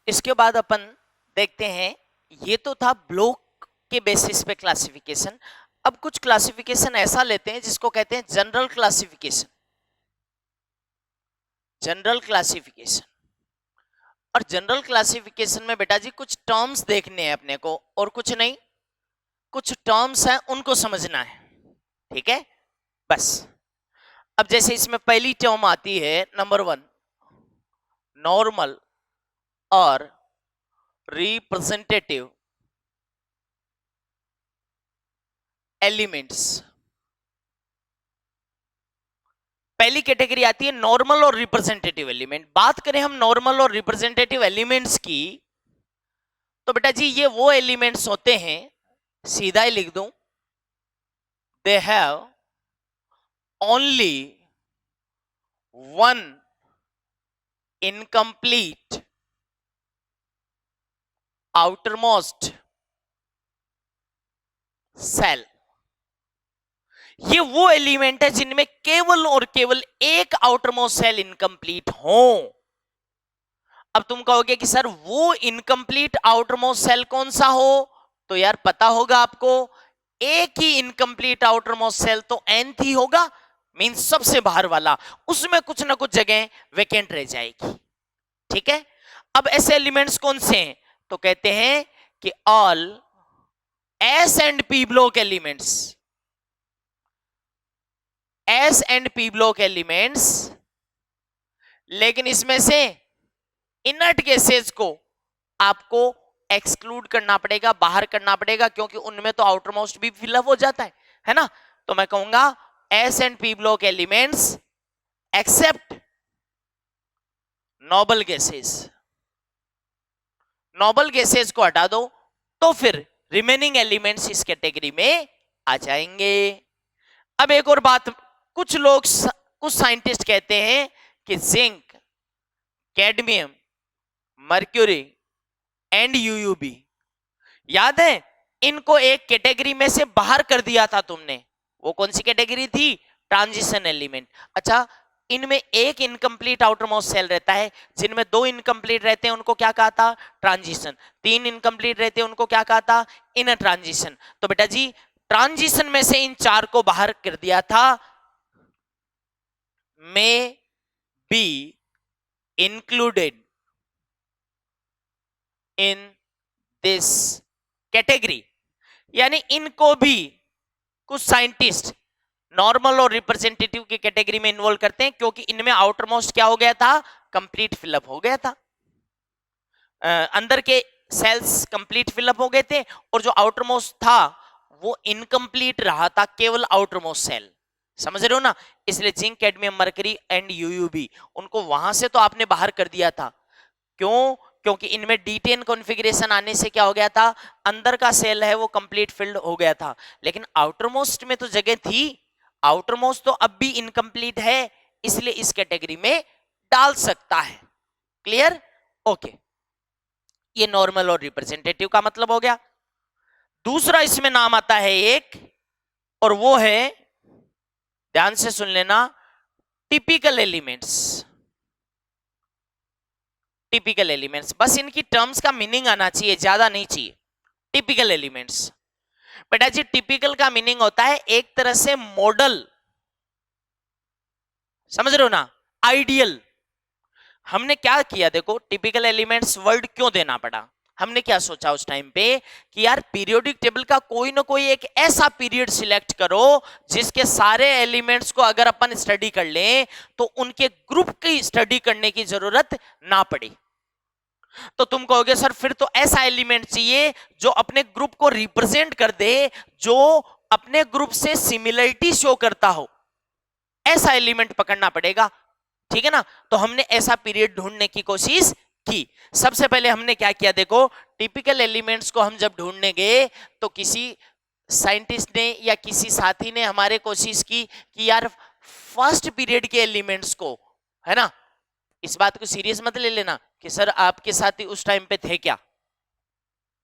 इसके बाद अपन देखते हैं, ये तो था ब्लॉक के बेसिस पे क्लासिफिकेशन। अब कुछ क्लासिफिकेशन ऐसा लेते हैं जिसको कहते हैं जनरल क्लासिफिकेशन। जनरल क्लासिफिकेशन, और जनरल क्लासिफिकेशन में बेटा जी कुछ टर्म्स देखने हैं अपने को, और कुछ नहीं, कुछ टर्म्स हैं उनको समझना है, ठीक है बस। अब जैसे इसमें पहली टर्म आती है नंबर 1, नॉर्मल और रिप्रेजेंटेटिव एलिमेंट्स। पहली कैटेगरी आती है नॉर्मल और रिप्रेजेंटेटिव एलिमेंट। बात करें हम नॉर्मल और रिप्रेजेंटेटिव एलिमेंट्स की, तो बेटा जी ये वो एलिमेंट्स होते हैं, सीधा ही लिख दूं, they have only one incomplete outermost cell. ये वो एलिमेंट है जिनमें केवल और केवल एक आउटरमोस्ट सेल इनकम्प्लीट हो। अब तुम कहोगे कि सर वो इनकम्प्लीट आउटरमोस्ट सेल कौन सा हो, तो यार पता होगा आपको, एक ही इनकम्प्लीट आउटरमोस्ट सेल तो nth ही होगा, मींस सबसे बाहर वाला, उसमें कुछ ना कुछ जगह वेकेंट रह जाएगी, ठीक है। अब ऐसे एलिमेंट्स कौन से हैं, तो कहते हैं कि all S and P block elements, S and P block elements, लेकिन इसमें से इनर्ट गैसेस को आपको एक्सक्लूड करना पड़ेगा, बाहर करना पड़ेगा, क्योंकि उनमें तो आउटर मोस्ट भी फिलअप हो जाता है ना। तो मैं कहूंगा S and P block elements except noble gases. Noble gases को हटा दो तो फिर रिमेनिंग एलिमेंट्स इस कैटेगरी में आ जाएंगे। अब एक और बात, कुछ लोग, कुछ साइंटिस्ट कहते हैं कि जिंक, कैडमियम, मर्क्यूरी एंड यूयूबी, याद है इनको एक कैटेगरी में से बाहर कर दिया था तुमने, वो कौन सी कैटेगरी थी, ट्रांजिशन एलिमेंट। अच्छा, इनमें एक इनकम्प्लीट आउटरमोस्ट सेल रहता है, जिनमें दो इनकम्प्लीट रहते हैं उनको क्या कहा था, ट्रांजिशन। तीन इनकम्प्लीट रहते हैं उनको क्या कहा था, इनर ट्रांजिशन। तो बेटा जी ट्रांजिशन में से इन चार को बाहर कर दिया था, may be included in this category. यानी इनको भी कुछ साइंटिस्ट नॉर्मल और रिप्रेजेंटेटिव की कैटेगरी में इन्वॉल्व करते हैं, क्योंकि इनमें आउटरमोस्ट क्या हो गया था, कंप्लीट फिलअप हो गया था, अंदर के सेल्स कंप्लीट फिलअप हो गए थे, और जो आउटरमोस्ट था वो इनकम्प्लीट रहा था, केवल आउटरमोस्ट सेल, समझ रहे हो ना। इसलिए जिंक, कैडमियम, मरकरी एंड यूयूबी, उनको वहां से तो आपने बाहर कर दिया था। क्यों, क्योंकि इनमें D10 कॉन्फ़िगरेशन आने से क्या हो गया था, अंदर का सेल है वो कंप्लीट फिल्ड हो गया था, लेकिन आउटरमोस्ट में तो जगह थी, आउटरमोस्ट तो अब भी इनकम्प्लीट है, इसलिए इस कैटेगरी में डाल सकता है। Clear, okay. ये नॉर्मल और रिप्रेजेंटेटिव का मतलब हो गया। दूसरा इसमें नाम आता है एक, और वो है, ध्यान से सुन लेना, टिपिकल एलिमेंट्स। टिपिकल एलिमेंट्स, बस इनकी टर्म्स का मीनिंग आना चाहिए, ज्यादा नहीं चाहिए। टिपिकल एलिमेंट्स, बेटा जी टिपिकल का मीनिंग होता है एक तरह से मॉडल, समझ रहे हो ना, आइडियल। हमने क्या किया, देखो टिपिकल एलिमेंट्स वर्ड क्यों देना पड़ा, हमने क्या सोचा उस टाइम पे कि यार पीरियोडिक टेबल का कोई ना कोई एक ऐसा पीरियड सिलेक्ट करो जिसके सारे एलिमेंट्स को अगर अपन स्टडी कर लें तो उनके ग्रुप की स्टडी करने की जरूरत ना पड़े। तो तुम कहोगे सर फिर तो ऐसा एलिमेंट चाहिए जो अपने ग्रुप को रिप्रेजेंट कर दे, जो अपने ग्रुप से सिमिलरिटी शो करता हो, ऐसा एलिमेंट पकड़ना पड़ेगा, ठीक है ना। तो हमने ऐसा पीरियड ढूंढने की कोशिश की। सबसे पहले हमने क्या किया, देखो टिपिकल एलिमेंट्स को हम जब ढूंढने गए तो किसी साइंटिस्ट ने या किसी साथी ने हमारे कोशिश की कि यार फर्स्ट पीरियड के एलिमेंट्स को, है ना, इस बात को सीरियस मत ले लेना कि सर आपके साथी उस टाइम पे थे क्या,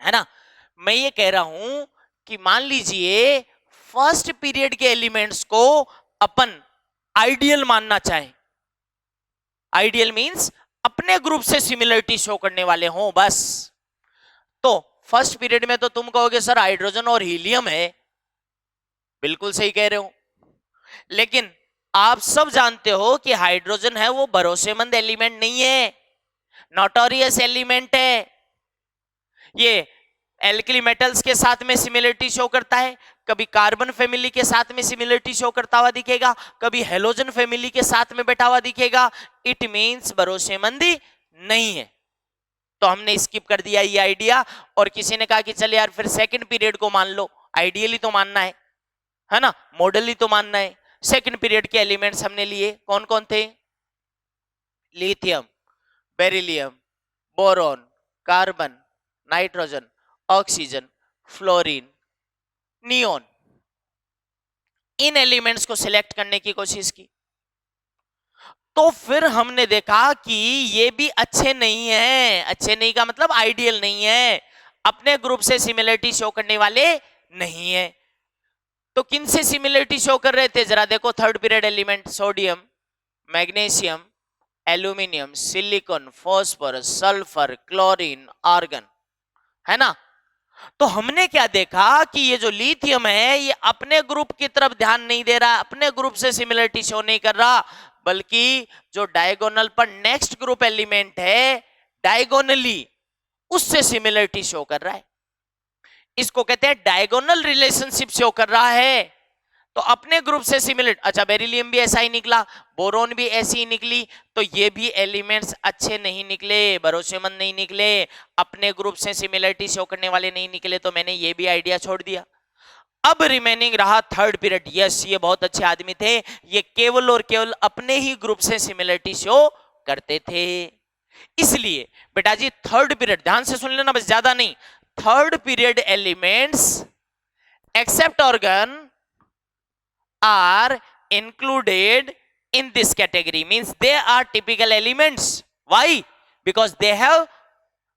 है ना। मैं ये कह रहा हूं कि मान लीजिए फर्स्ट पीरियड के एलिमेंट्स को अपन आइडियल मानना चाहे, आइडियल मींस अपने ग्रुप से सिमिलरिटी शो करने वाले हों बस। तो फर्स्ट पीरियड में तो तुम कहोगे सर हाइड्रोजन और हीलियम है, बिल्कुल सही कह रहे हो, लेकिन आप सब जानते हो कि हाइड्रोजन है वो भरोसेमंद एलिमेंट नहीं है, नोटोरियस एलिमेंट है। ये एल्कली मेटल्स के साथ में सिमिलरिटी शो करता है, कभी कार्बन फैमिली के साथ में सिमिलरिटी शो करता हुआ दिखेगा, कभी हेलोजन फैमिली के साथ में बैठा हुआ दिखेगा। इट मींस भरोसेमंद नहीं है। तो हमने स्किप कर दिया ये आइडिया, और किसी ने कहा कि चल यार फिर सेकंड पीरियड को मान लो, आइडियली तो मानना है ना, मॉडली तो मानना है। सेकंड पीरियड के एलिमेंट्स हमने लिए, कौन कौन थे? Lithium, beryllium, boron, carbon, nitrogen, oxygen, fluorine, neon. इन एलिमेंट्स को सिलेक्ट करने की कोशिश की, तो फिर हमने देखा कि ये भी अच्छे नहीं है। अच्छे नहीं का मतलब आइडियल नहीं है, अपने ग्रुप से सिमिलरिटी शो करने वाले नहीं है। तो किन से सिमिलरिटी शो कर रहे थे जरा देखो, third period element sodium, magnesium, aluminium, silicon, phosphorus, sulphur, chlorine, argon, है ना। तो हमने क्या देखा कि ये जो लिथियम है ये अपने ग्रुप की तरफ ध्यान नहीं दे रहा, अपने ग्रुप से सिमिलरिटी शो नहीं कर रहा, बल्कि जो डायगोनल पर नेक्स्ट ग्रुप एलिमेंट है डायगोनली उससे सिमिलरिटी शो कर रहा है। इसको कहते हैं डायगोनल रिलेशनशिप शो कर रहा है। तो अपने ग्रुप से सिमिलर, अच्छा बेरिलियम भी ऐसा ही निकला, बोरोन भी ऐसी ही निकली, तो ये भी एलिमेंट्स अच्छे नहीं निकले, भरोसेमंद नहीं निकले, अपने ग्रुप से सिमिलरिटी शो करने वाले नहीं निकले, तो मैंने ये भी आइडिया छोड़ दिया। अब रिमेनिंग रहा थर्ड पीरियड। यस, ये बहुत अच्छे आदमी थे, ये केवल और केवल अपने ही ग्रुप से सिमिलरिटी शो करते थे। इसलिए बेटा जी थर्ड पीरियड ध्यान से सुन लेना, बस ज्यादा नहीं, third period elements except argon are included in this category, means they are typical elements. Why? Because they have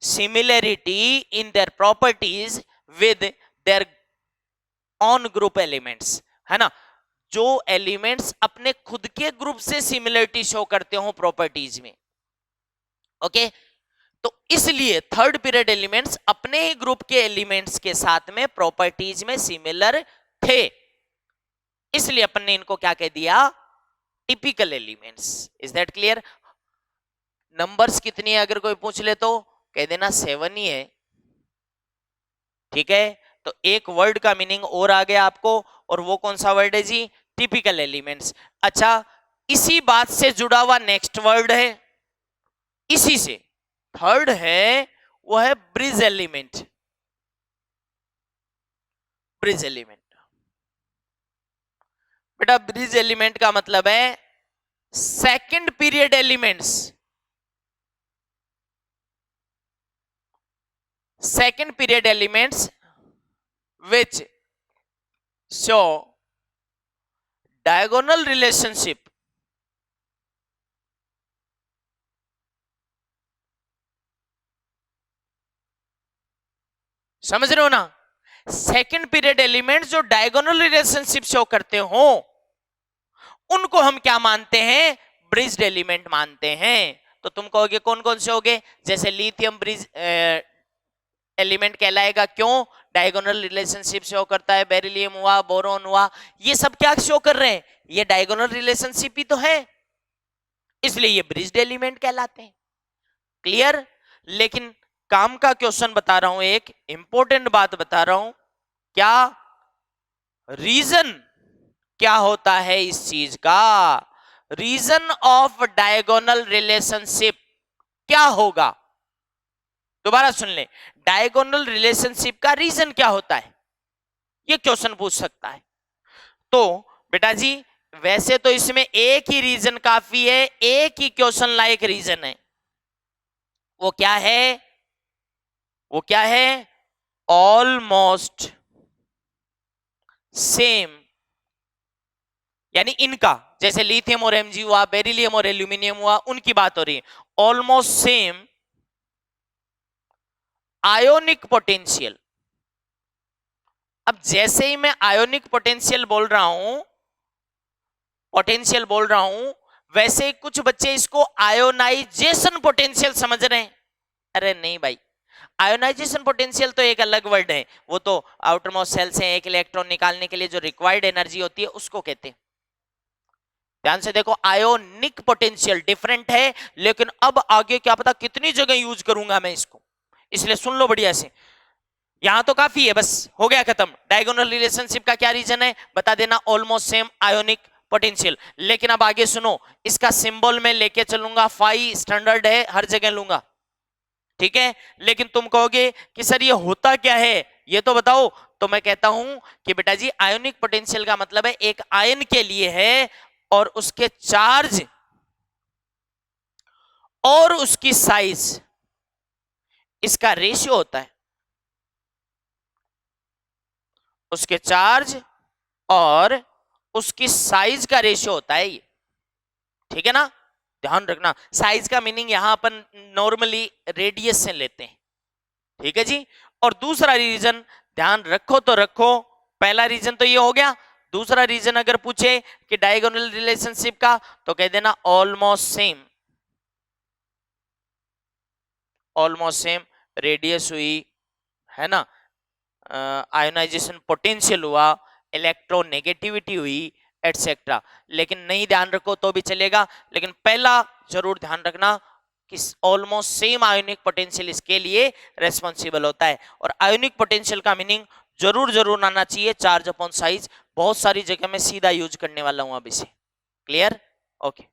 similarity in their properties with their own group elements, है ना। जो एलिमेंट्स अपने खुद के ग्रुप से सिमिलरिटी शो करते हो properties में, ओके। तो इसलिए थर्ड पीरियड एलिमेंट्स अपने ही ग्रुप के एलिमेंट्स के साथ में प्रॉपर्टीज में सिमिलर थे, इसलिए अपन ने इनको क्या कह दिया? Typical elements. Is that clear? Numbers कितनी है अगर कोई पूछ ले तो कह देना 7 ही है, ठीक है। तो एक वर्ड का मीनिंग और आ गया आपको, और वो कौन सा वर्ड है जी? Typical elements. अच्छा, इसी बात से जुड़ा हुआ नेक्स्ट वर्ड है, इसी से थर्ड है, वो है ब्रिज एलिमेंट। ब्रिज एलिमेंट बेटा, ब्रिज एलिमेंट का मतलब है second period elements. Second period elements which show diagonal relationship समझ रहे हो ना? सेकंड पीरियड एलिमेंट्स जो डायगोनल रिलेशनशिप शो करते हो उनको हम क्या मानते हैं? ब्रिज्ड एलिमेंट मानते हैं। तो तुम कहोगे कौन कौन से होंगे? जैसे लिथियम ब्रिज एलिमेंट कहलाएगा, क्यों? डायगोनल रिलेशनशिप शो करता है। बेरिलियम हुआ, बोरोन हुआ, ये सब क्या शो कर रहे हैं? ये डायगोनल रिलेशनशिप ही तो है, इसलिए ये ब्रिज्ड एलिमेंट कहलाते हैं। क्लियर? लेकिन काम का क्वेश्चन बता रहा हूं, एक इंपॉर्टेंट बात बता रहा हूं, क्या रीजन क्या होता है इस चीज का? रीजन ऑफ डायगोनल रिलेशनशिप क्या होगा? दोबारा सुन ले, डायगोनल रिलेशनशिप का रीजन क्या होता है? ये क्वेश्चन पूछ सकता है। तो बेटा जी वैसे तो इसमें एक ही रीजन काफी है, एक ही क्वेश्चन लायक रीजन है। वो क्या है? वो क्या है? ऑलमोस्ट सेम, यानी इनका, जैसे लिथियम और एमजी हुआ, बेरिलियम और एल्यूमिनियम हुआ, उनकी बात हो रही है। Almost same ionic potential. अब जैसे ही मैं आयोनिक पोटेंशियल बोल रहा हूं, वैसे कुछ बच्चे इसको आयोनाइजेशन पोटेंशियल समझ रहे हैं। अरे नहीं भाई, आयोनाइजेशन पोटेंशियल तो एक अलग वर्ड है, वो तो आउटर मोस्ट सेल से एक इलेक्ट्रॉन निकालने के लिए जो रिक्वायर्ड एनर्जी होती है उसको कहते हैं। ध्यान से देखो, आयोनिक पोटेंशियल डिफरेंट है, लेकिन अब आगे क्या पता कितनी जगह यूज करूंगा मैं इसको, इसलिए सुन लो बढ़िया से। यहां तो काफी है, बस हो गया खत्म। डायगोनल रिलेशनशिप का क्या रीजन है बता देना, ऑलमोस्ट सेम आयोनिक पोटेंशियल। लेकिन अब आगे सुनो, इसका सिंबल में लेके चलूंगा, फाई स्टैंडर्ड है, हर जगह लूंगा, ठीक है। लेकिन तुम कहोगे कि सर ये होता क्या है, ये तो बताओ। तो मैं कहता हूं कि बेटा जी, आयोनिक पोटेंशियल का मतलब है एक आयन के लिए है और उसके चार्ज और उसकी साइज, इसका रेशियो होता है। उसके चार्ज और उसकी साइज का रेशियो होता है ये, ठीक है ना। ध्यान रखना, साइज का मीनिंग यहां अपन नॉर्मली रेडियस से लेते हैं, ठीक है जी। और दूसरा रीजन ध्यान रखो तो रखो, पहला रीजन तो ये हो गया। दूसरा रीजन अगर पूछे कि डायगोनल रिलेशनशिप का, तो कह देना almost same, almost same radius हुई, है ना, आयोनाइजेशन पोटेंशियल हुआ, इलेक्ट्रोनेगेटिविटी हुई, एटसेट्रा। लेकिन नहीं ध्यान रखो तो भी चलेगा, लेकिन पहला जरूर ध्यान रखना कि ऑलमोस्ट सेम आयोनिक पोटेंशियल इसके लिए रेस्पॉन्सिबल होता है। और आयोनिक पोटेंशियल का मीनिंग जरूर जरूर आना चाहिए, चार्ज अपॉन साइज। बहुत सारी जगह में सीधा यूज करने वाला हूं अब इसे, क्लियर, ओके।